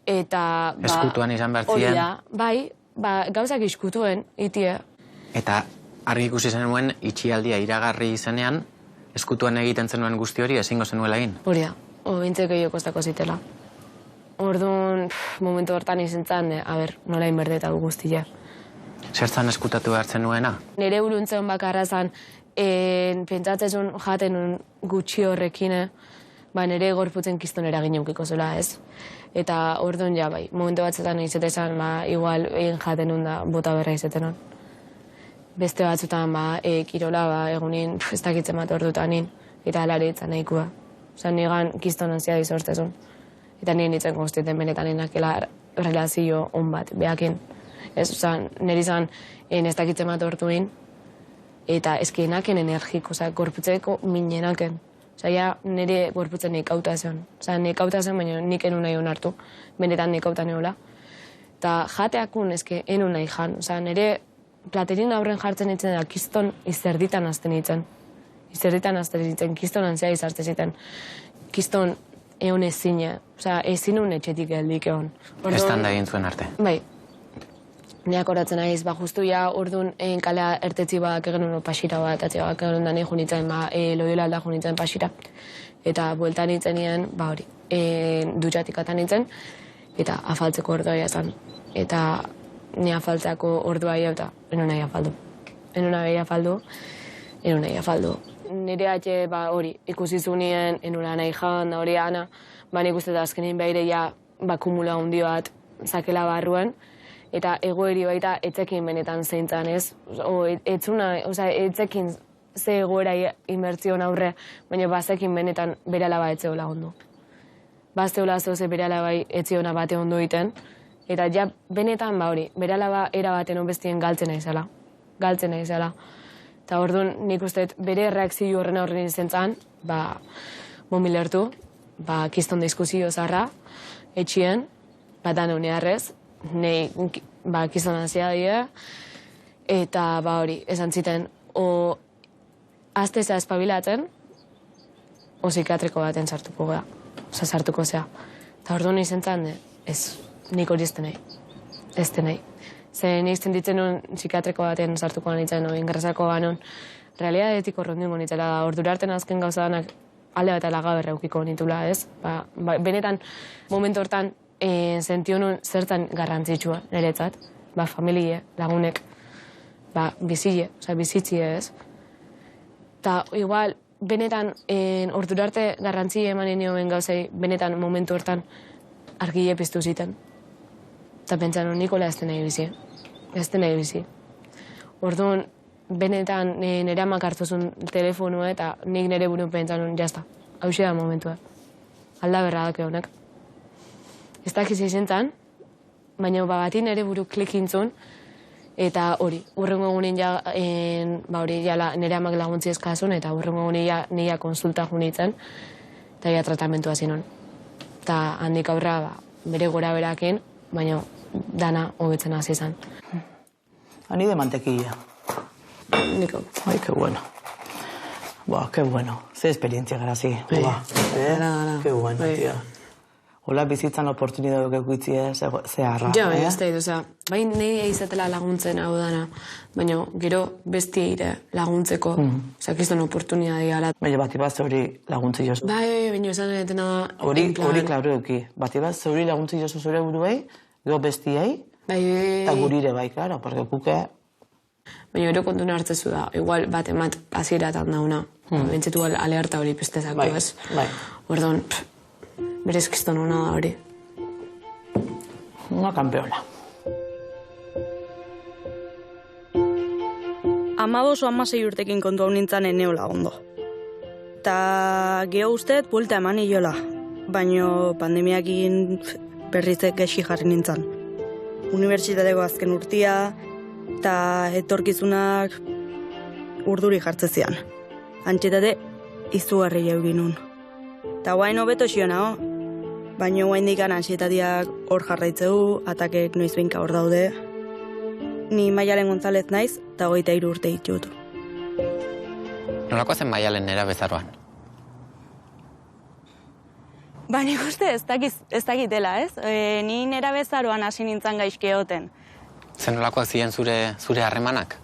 eta... Eskutuan izan behar zien. Bai, gauzak iskutuen, itie. Eta argi ikusi zenuen, itxialdia iragarri izenean, eskutuan egiten zenuen guzti hori ezingo zenuela egin? Hori da, bintzeko jo kostako zitela. Orduan, momentu hortan izan zen, nola inberdeta guztia. Zertzan eskutatu behartzen nuena? Nire buruntzen bakarra zen, pentsatzen jaten gutxi horrekin, nire gorputzen kiston eragin eukiko zela, ez? Eta orduan, momentu batzetan izaten, igual egin jaten nun da bota berra izaten hon. Beste batzutan, kirola, egunin, ez dakitzen bat ordutanin, eta alare etzan nahikua. Nigan kiston ansia dizortezun. Eta nire nintzen guztietan benetan enakela relazio on bat, behakin. Nire izan ez dakitzen bat orduin, eta eskienaken energiko, gorputzeko minenaken. Nire gorputzen nekauta zen. Nekauta zen, baina nik enun nahi honartu. Benetan nekauta neola. Eta jateakun eske enun nahi jan. Nire platerin aurren jartzen ditzen da, kiston izerditan azten ditzen. Izerditan azten ditzen, kiston antzea izartzen ziten. Kiston egon ezine, ezin un etxetik geldik egon. Estanda egin zuen arte. Bai. Neak horatzen naiz, justu orduan kalea ertetzi bat egenun pasira bat, eta egenun da nahi junitzen, Loyola alda junitzen pasira. Eta bueltan nintzen nien, dutxatik atan nintzen, eta afaltzeko ordua zen. Eta ni afaltzeko ordua eta eno nahi afaldu. Nire atxe, hori, ikusi zunien, enura nahi jan, da hori ana, nik uste da azkenin behireia kumula hundi bat zakela barruen, eta egoeri baita etzekin benetan zeintzan, ez? Etzekin ze egoera inbertzion aurre, baina bazekin benetan bere alaba etzeola ondo. Bazteola zoze bere alaba etziona bate ondo iten, eta ja benetan hori, bere alaba erabaten onbestien galtzen naizela. Eta orduan nik uste bere reakzio horren aurren izan zan, momilertu, kiston diskuzio zarra, etxien, dan honearrez, nahi kiston anzia die, eta hori, esan ziten, o azteza espabilatzen, o psikiatriko baten sartuko gara, sartuko zea. Eta orduan izan zan, ez, nik hori ez nahi. Ze nik zenditzen nuen psikiatriko baten sartuko ganitzen, ingresako ganon, realidadetik horrondingo nitzela da, ordurarten azken gauza danak alde bat alagaberra eukiko nitula, ez? Benetan, momentu hortan, sentiu nuen zertan garrantzitsua niretzat, familie, lagunek, bizitzie, ez? Eta, igual, benetan, ordurarte garrantzi emanen nioen gauzei, benetan, momentu hortan, argile piztu ziten. Eta pentsan, Nikola ez nahi bizi. Orduan, benetan nire amak hartuzun telefonua eta nik nire buru pentsan, jazta, hau da momentua. Alda berra dake honek. Ez dakiz izentan, baina bati nire buru klikintzun, eta hori, urrengo egunin nire amak laguntzi eskazun, eta urrengo egunin nire konsulta junitzen, eta tratamentua zinon. Eta handik aurra, bere gora berakin, baina dana hobetzen hasi izan. Ani de mantequilla. Nico. Ay, qué bueno. Buah, qué bueno. Ze experiencia, grazi. Qué bueno, tía. Hola, bizitzan oportunidad duke zeharra. Ja, baina ez da, bai nahi izatela laguntzen hau dana, baina gero bestieire laguntzeko, kiston oportunidad diala. Baina bati bat zeuri laguntzi jozu. Bai, baina esan etena... Hori klaro euki. Bati bat zeuri laguntzi jozu zure buruei, gero bestiei, eta gurire bai, klaro, porque kuke... Baina gero kontuna hartzezu da, igual bat emat azieratan dauna, bentsetu alearta hori pestezako, ez? Bai. Orduan, berez kiston hona da hori. Una campeona. 15-16 urtekin kontu hau nintzen eneola ondo. Ta geho usteet buelta eman iola, baino pandemiakin berrizek gexi jarri nintzen. Unibertsitateko azken urtia, eta etorkizunak urduri jartzezian. Antxetate izugarri jaugin nun. Ta guain hobeto xionao, baino guain dikan ansietatiak hor jarraitzeu, atakek noiz behinka hor daude. Ni Maialen González naiz, eta 23 urte ditut. Nolako zen Maialen nera bezaroan? Nik uste ez dakitela, ez? Ni nera bezaroan hasi nintzen gaizke egoten. Zen nolakoak ziren zure harremanak?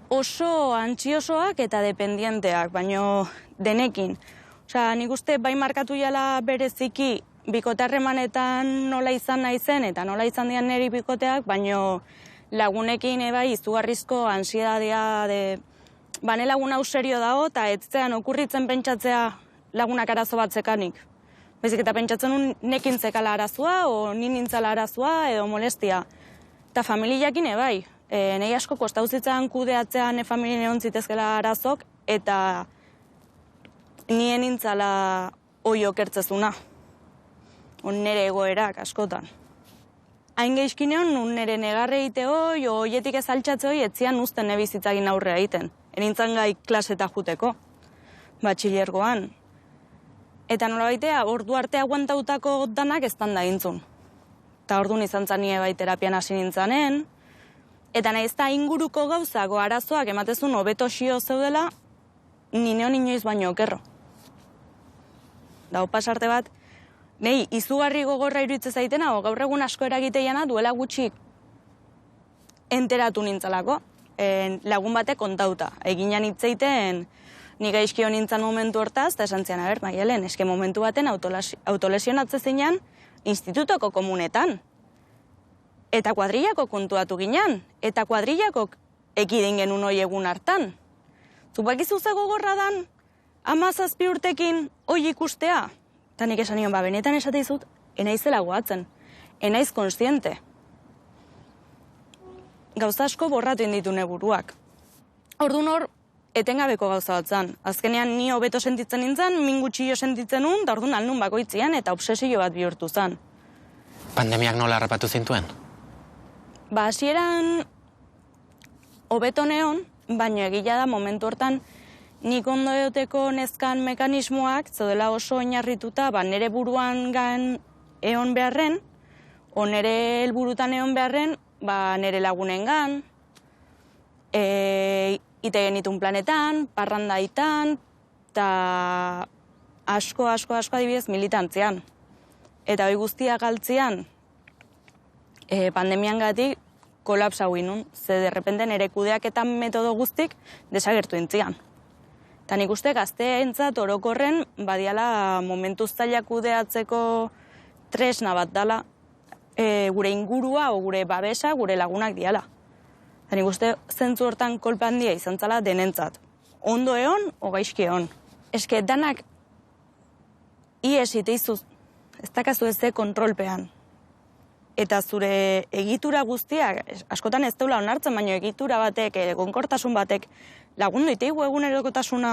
Oso antsiosoak eta dependienteak, baino denekin. Nik uste bai markatu jala bereziki bikote harremanetan nola izan naizen eta nola izan dian niri bikoteak, baino lagunekin bai izugarrizko ansiedadea bane lagun hau serio dago eta etzean okurritzen pentsatzea lagunak arazo bat zekanik. Baizik eta pentsatzen nekin zekala arazoa, o nintzala arazoa, edo molestia. Eta familiakin bai. Nahi asko kostauzitzen kudeatzean familien egon zitezkela arazok, eta nien nintzala oi okertzezuna. Nere egoerak askotan. Hain geizkinean, nere negarre egite hoi, oietik ez altxatze hoi, etzian uzten nebizitzagin aurrea egiten. Enintzen gai klaseta juteko, batxilergoan. Eta nola baitea, ordu arte aguantautako danak ez da intzun. Eta orduan izan zanie bai terapian hasi nintzanen, eta nahi ez da inguruko gauzako arazoak ematezun hobeto xio zeudela, nineon inoiz baino okerro. Da, pasarte bat, nahi izugarri gogorra iruitze zaitena, gaur egun asko eragiteiana duela gutxi enteratu nintzalako, lagun batek kontauta. Eginan hitzeiten Ni gaizkio nintzen momentu hortaz, eta esan zian, Maialen, eske momentu baten autolesionatze zinean institutoko komunetan. Eta kuadrillako kontuatu ginen, eta kuadrillako ekidin genuen hoi egun hartan. Zubakizu ze gogorra dan, 17 urtekin hoi ikustea. Eta nik esan nion, benetan esate izut, enaizela goatzen, enaiz konstiente. Gauza asko borratu inditu neburuak. Orduan hor, etengabeko gauza bat zan. Azkenean ni hobeto sentitzen nintzen, min gutxillo sentitzen nun, da orduan alnun bakoitzian eta obsesio bat bihurtu zan. Pandemiak nola harrapatu zintuen? Hasieran hobeto neon, baina egila da momentu hortan nik ondo eoteko nezkan mekanismoak zeudela oso oinarrituta nere buruan gan eon beharren, o nere helburutan eon beharren, nere lagunen gan, ite genitun planetan, parrandaitan, eta asko adibidez militantzian. Eta hori guztia galtzian, pandemian gatik kolapsa huinun, ze derrepente nere kudeaketan metodo guztik desagertu intzian. Eta nik uste gazteentzat orokorren badiala momentu zailak kudeatzeko tresna bat dala gure ingurua o gure babesa, gure lagunak diala. Eta nik uste zentzu hortan kolpe handia izan zala denentzat. Ondo egon, o gaizki egon. Eske danak ies iteizuz, ez dakazu ez de kontrolpean. Eta zure egitura guztiak, askotan ez deula onartzen, baina egitura batek, egonkortasun batek, lagundu iteigu egunerokotasuna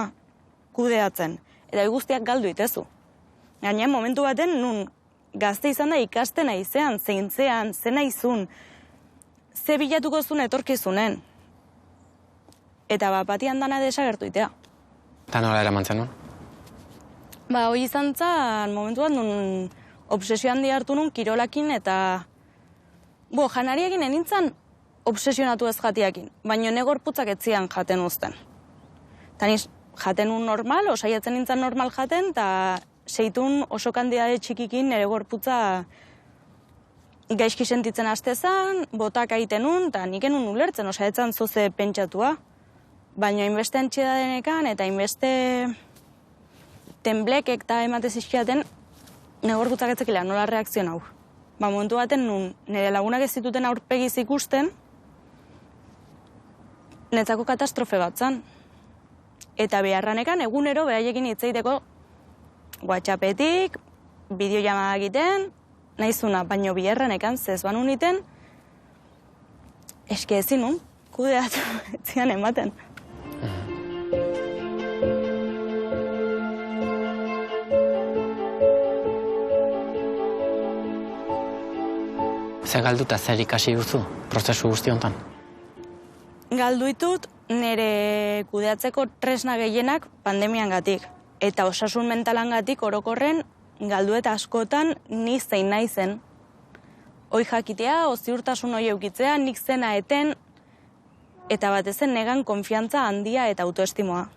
kudeatzen. Eta guztiak galdu itezu. Gaina momentu baten, nun gazte izan da ikasten aizean, zeintzean, zena izun, ze bilatuko zuen etorkizunen. Eta batian dana desagertu itea. Eta nola eraman zen, nun? Hoi izan zan, momentu bat, nun obsesio handi hartu nun kirolakin eta janariakin enintzen obsesionatu ez jatiakin, baina negorputzak etzian jaten uzten. Eta niz jaten nun normal, osaiatzen nintzen normal jaten, eta seitun oso kandidade txikikin nire gorputza gaizki sentitzen hastezan, botak aiten nun, eta nik enun ulertzen, osaiatzen zoze pentsatua. Baina inbeste antxeda denekan eta inbeste tenblekek eta ematez izkiaten, nire gorputzak etzekila nola reakzion hau. Momentu baten nun nire lagunak ez zituten aurpegiz ikusten, netzako katastrofe bat zan. Eta beharranekan egunero behaiekin hitzeiteko WhatsAppetik, bideojamada egiten, nahizuna, baino beharranekan zez banun iten, eske ezin nun, kudeatu etzian ematen. Zer galdu eta zer ikasi duzu prozesu guzti honetan? Galdu ditut nire kudeatzeko tresna gehienak pandemian gatik. Eta osasun mentalan gatik orokorren galdu eta askotan ni zein naizen. Hoi jakitea, ziurtasun hoi eukitzea, nik zena eten, eta batezen negan konfiantza handia eta autoestimoa.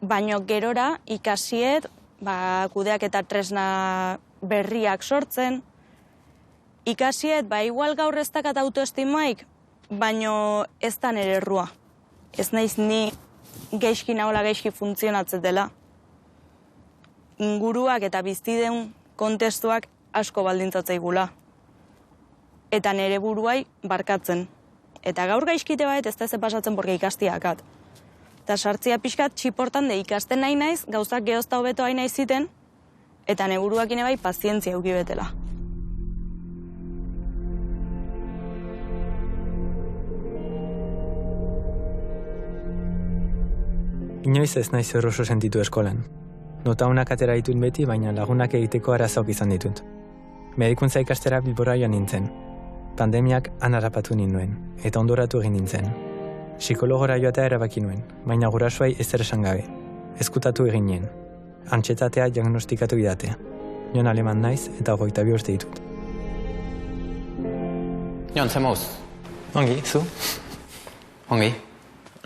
Baina gerora ikasiet, kudeak eta tresna berriak sortzen, ikasiet, igual gaur ez dakat autoestimaik, baino ez da nire errua. Ez naiz ni gaizki nahola gaizki funtzionatzen dela. Inguruak eta biztideun kontestuak asko baldintzatzaigula. Eta nire buruai barkatzen. Eta gaur gaizkite bat ez da ze pasatzen porque ikastiakat. Eta sartzia pixkat txiportan de ikasten nahi naiz, gauzak gehozta hobeto hain nahi ziten, eta nire buruakin bai pazientzia euki betela. Inoiz ez naiz oso sentitu eskolan. Nota honak atera ditut beti, baina lagunak egiteko arazoak izan ditut. Medikuntza ikastera Bilbora joan nintzen. Pandemiak han harrapatu ninduen, eta ondoratu egin nintzen. Psikologora joatea erabaki nuen, baina gurasoai ezer esan gabe. Ezkutatu egin nien. Antxetatea diagnostikatu idate. Jon aleman naiz eta 22 urte ditut. Jon, ze mauz? Ongi, zu? Ongi.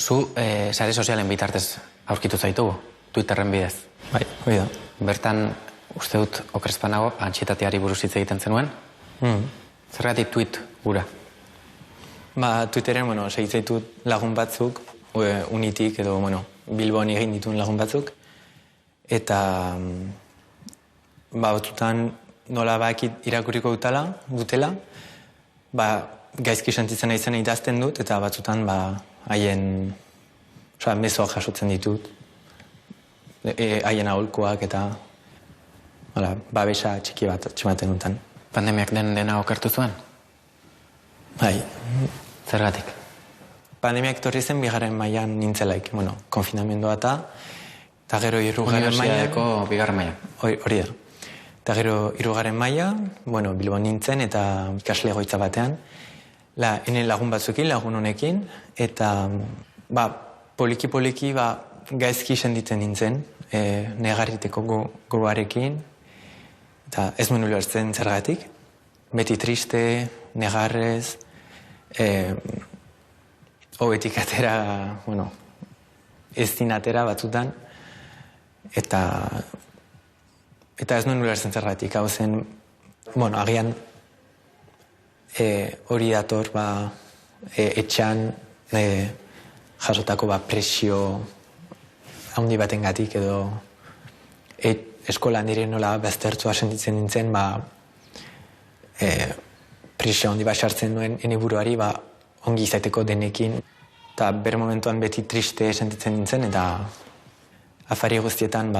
Zu sare sozialen bitartez aurkitu zaitugu, Twitterren bidez. Bai, hoi da. Bertan, uste dut, okrezpanago, antxietateari buruz hitz egiten zenuen. Zergatik tweet gura? Twitteren, segitzaitu lagun batzuk, unitik edo, Bilbon egin dituen lagun batzuk, eta batzutan nola bakit irakurriko dutela, gaizki sentitzen naizena idazten dut, eta batzutan haien mezoak jasotzen ditut, haien aholkoak eta babesa txiki bat tximaten dutan. Pandemiak dena okertu zuen? Bai. Zergatik? Pandemiak torri zen bigarren mailan nintzelaik, konfinamendua eta gero hirugarren mailan... Unibertsitateko bigarren mailan. Hori da. Eta gero hirugarren mailan, Bilbon nintzen eta ikasle egoitza batean, ene lagun batzuekin, lagun honekin, eta poliki-poliki gaizki senditzen nintzen, negarriteko gogoarekin, eta ez nuen ulertzen zergatik, beti triste, negarrez, hobetik atera, ez dinatera batzutan, eta ez nuen ulertzen zergatik, hau zen, agian hori dator etxan jasotako presio handi batengatik edo eskolan nire nola baztertzua sentitzen nintzen presio handi bat sartzen duen ene buruari ongi izateko denekin eta ber momentuan beti triste sentitzen nintzen eta afari guztietan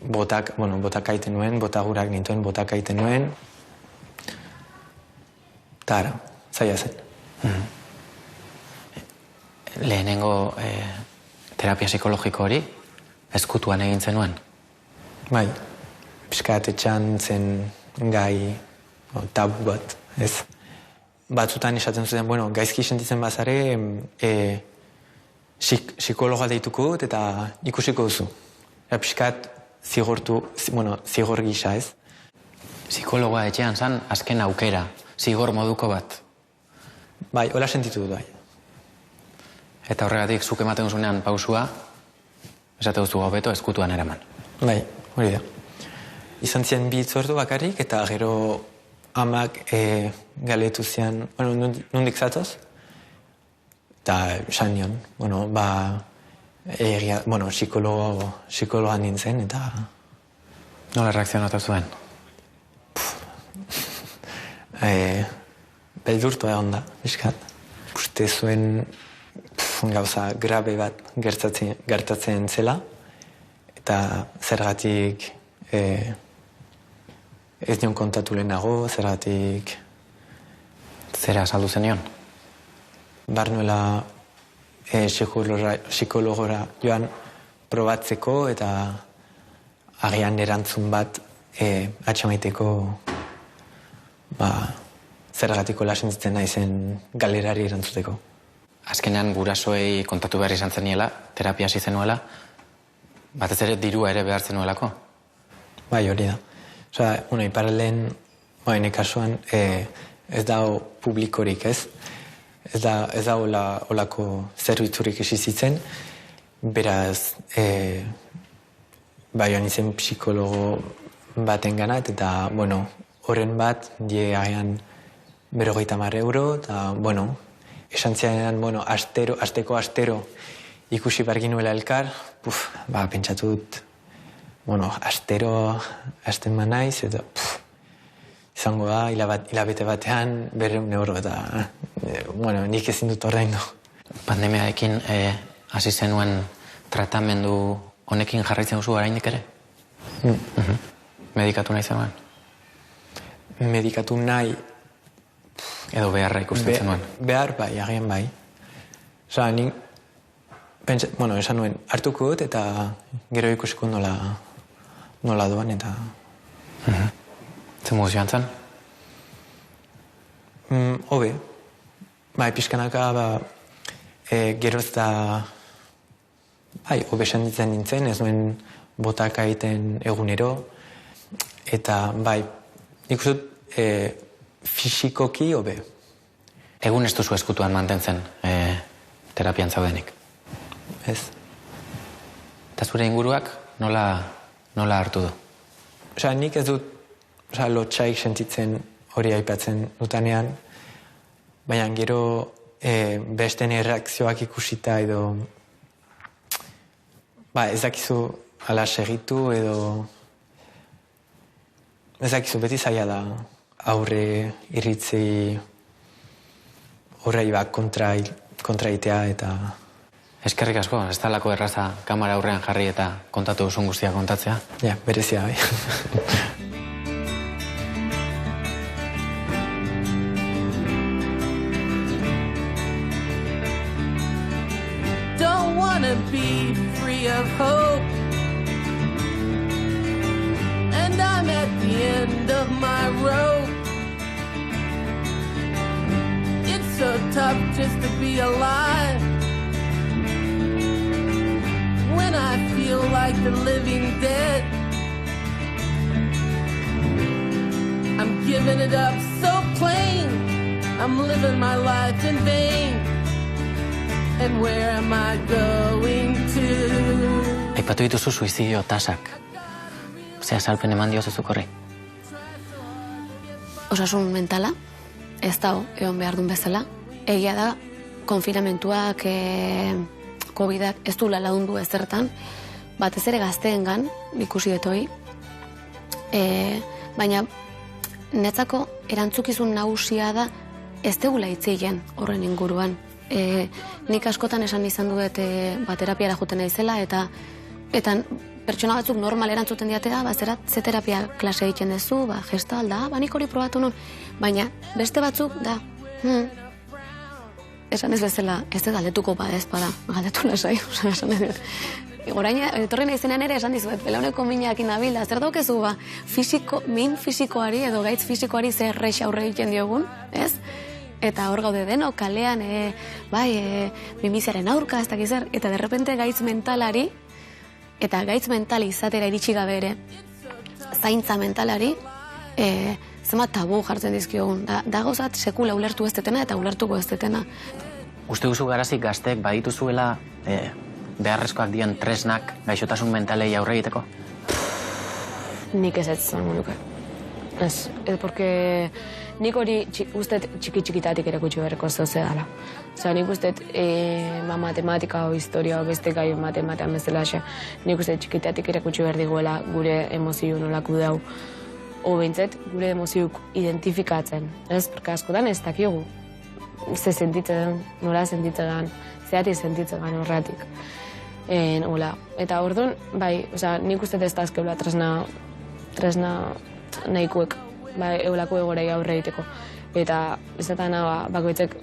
botak aiten nuen, botagurak nintuen, botak aiten nuen eta ara, zaila zen. Lehenengo terapia psikologiko hori ezkutuan egin zenuen? Bai, pixkat etxan zen gai tabu bat, ez? Batzutan esaten zuten, gaizki sentitzen bazare, psikologa deituko dut eta ikusiko duzu. Pixkat zigor gisa, ez? Psikologoa etxean zan azken aukera, zigor moduko bat. Bai, hola sentitu dut, bai. Eta horregatik zuk ematen duzunean pausua, esate duzu hobeto ezkutuan eraman. Bai, hori da. Izan zian 2 ordu bakarrik eta gero amak galetu zian, nondik zatoz? Eta esan nion, psikologa nintzen eta... Nola reakzionatu zuen? Beldurtu egon da, iskat. Uste zuen gauza grabe bat gertatzen zela eta zergatik ez nion kontatu lehenago, zergatik... Zera saldu zenion? Barnuela psikologora joan probatzeko eta agian erantzun bat atxamaiteko zergatiko lasentzen naizen galerari erantzuteko. Azkenean gurasoei kontatu behar izan zeniela, terapia hasi zenuela, batez ere dirua ere behar zenuelako? Bai, hori da. Iparalden, ene kasuan, ez dago publikorik, ez? Ez da olako zerbitzurik esizitzen, beraz, joan izen psikologo baten ganat, eta, horren bat, agian 50 euro, eta, esan zianean, asteko ikusi bargi nuela elkar, pentsatu dut, astero, asten naiz, eta, izango da, hilabete batean, 200 euro, eta, nik ezin dut ordaindu. Pandemiarekin hasi zenuen tratamendu honekin jarraitzen duzu oraindik ere? Medikatu nahi zenuen? Medikatu nahi... Edo beharra ikusten zenuen? Behar bai, agian bai. Esan nuen, hartuko dut eta gero ikusiko nola doan eta... Zer modu joan zen? Hobe. Pixkanaka, gero ez da... Hobe senditzen nintzen, ez nuen botak egiten egunero. Eta, nik uste dut, fisikoki hobe. Egun ez duzu ezkutuan mantentzen terapian zaudenik? Ez. Eta zure inguruak nola hartu du? Nik ez dut lotxaik sentitzen hori aipatzen dutanean, baina gero Besten erreakzioak ikusita edo ez dakizu ala segitu edo ez dakizu beti zaila da aurre irritzi horrei kontraitea eta... Eskerrik asko, ez talako erraza kamera aurrean jarri eta kontatu duzun guztia kontatzea. Ja, berezia, bai. Don't wanna be free of hope, and I'm at the end of my rope. It's so tough just to be alive when I feel like the living dead. I'm giving it up so plain, I'm living my life in vain. And where am I going to? Aipatu dituzu suizidio tasak. Zea salpen eman diozu zukorri. Osasun mentala, ez dago egon behar duen bezala. Egia da, konfinamentuak, COVID-ak ez du laundu ezertan, batez ere gazteengan ikusi detoi. Baina netzako erantzukizun nagusia da ez degula hitzeien horren inguruan. Nik askotan esan izan duet terapiara juten naizela eta pertsona batzuk normal erantzuten diatea, ze terapia klase egiten duzu, gestal da, nik hori probatu nun, baina beste batzuk da, esan ez bezala, ez da galdetuko ez bada, galdetu lasai, esan ez dut. Orain, etorri nahizenean ere esan dizuet, belauneko minakin nabila, zer daukezu min fisikoari edo gaitz fisikoari zer rex aurre egiten diogun, ez? Eta hor gaude deno, kalean, mimiziaren aurka, ez dakiz zer, eta derrepente gaitz mentalari, eta gaitz mentali izatera iritsi gabe ere, zaintza mentalari, zema tabu jartzen dizkiogun. Da gozat sekula ulertu ez detena eta ulertuko ez detena. Uste duzu garazik gaztek badituzuela beharrezkoak dian tresnak gaixotasun mentalei aurre egiteko? Nik ez zango nuke. Ez, porque nik hori ustet txiki-txikitatik erakutsi beharreko zoze dala. Osa, nik ustet matematika o historia o beste gai matematean bezala xe. Nik ustet txikitatik erakutsi behar diguela gure emozio nolako dau. O behintzet, gure emoziuk identifikatzen. Ez, porque askotan ez dakigu. Ze sentitzen, nola sentitzen gan, zeati sentitzen gan horretik. Eta orduan, bai, nik ustet ez dazkeula tresna nahikuek, eulako egorei aurre egiteko. Eta ez da bakoitzek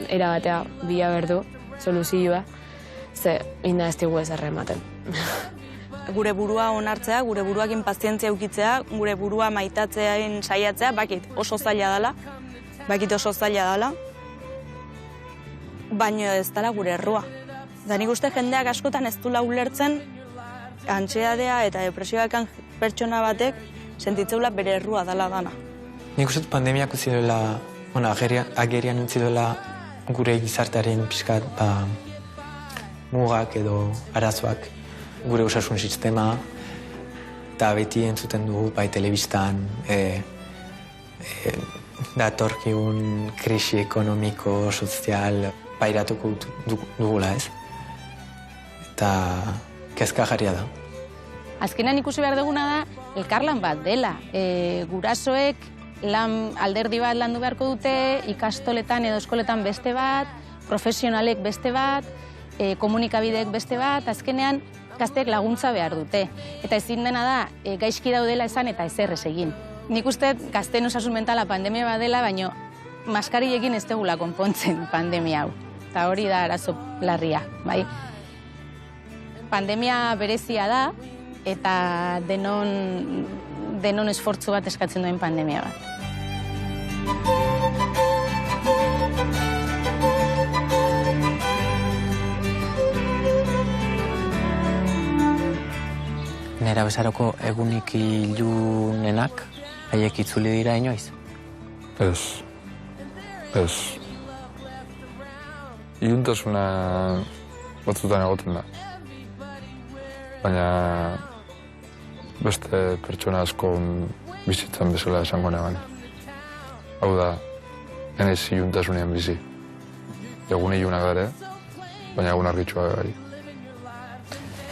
erabatea bila berdu, soluzioa, ze inda ez digu ez errematen. Gure burua onartzea, gure buruakin pazientzia eukitzea, gure burua maitatzeain saiatzea, bakit oso zaila dela, baina ez dela gure errua. Da nik uste jendeak askotan ez dula ulertzen antsiedadea eta depresioakan pertsona batek sentitzeula bere errua dela dana. Nik uste pandemiak utzi duela, agerian utzi duela gure gizartearen pixkat mugak edo arazoak, gure osasun sistema, eta beti entzuten dugu bai telebistan, datorkigun krisi ekonomiko, sozial, pairatuko dugula ez. Eta kezkagarria da. Azkenan ikusi behar duguna da, elkarlan bat dela. Gurasoek alderdi bat landu beharko dute, ikastoletan edo eskoletan beste bat, profesionalek beste bat, komunikabideek beste bat, azkenean gazteek laguntza behar dute. Eta ezin dena da, gaizki daudela esan eta ezer ez egin. Nik uste gazteen osasun mentala pandemia bat dela, baina maskarillekin ez tegula konpontzen pandemia hau. Eta hori da arazo larria, bai? Pandemia berezia da, eta denon esfortzu bat eskatzen duen pandemia bat. Nera bezaroko egunik ilunenak haiek itzuli dira inoiz? Ez. Iluntasuna batzutan egoten da. Baina beste pertsona asko bizitzan bezala esango neban. Hau da, enez iluntasunean bizi. egun ilunak ere, baina egun argitsua bai.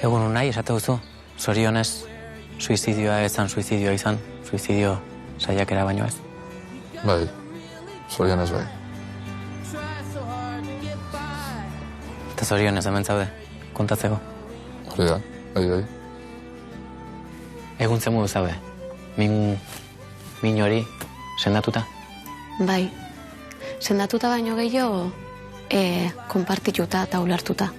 Egun unai, esate duzu, zorionez, suizidioa ezan suizidioa izan, suizidio saiakera baino ez? Bai, zorionez bai. Eta zorionez hemen zaude, kontatzeko? Hori da, bai. Egun zen modu zaude, min hori sendatuta? Bai, sendatuta baino gehiago konpartituta eta ulertuta.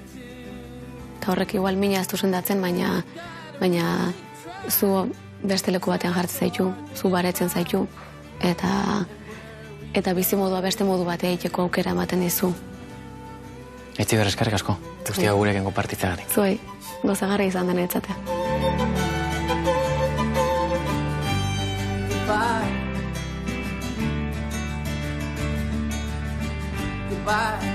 Eta horrek igual mina ez du sendatzen, baina zu beste leku batean jartzen zaitu, zu baretzen zaitu, eta bizi modua beste modu batea egiteko aukera ematen dizu. Eitziber, eskerrik asko, guztia gurekin konpartitzeagatik. Zuei, gozagarri izan den etzatea. Goodbye.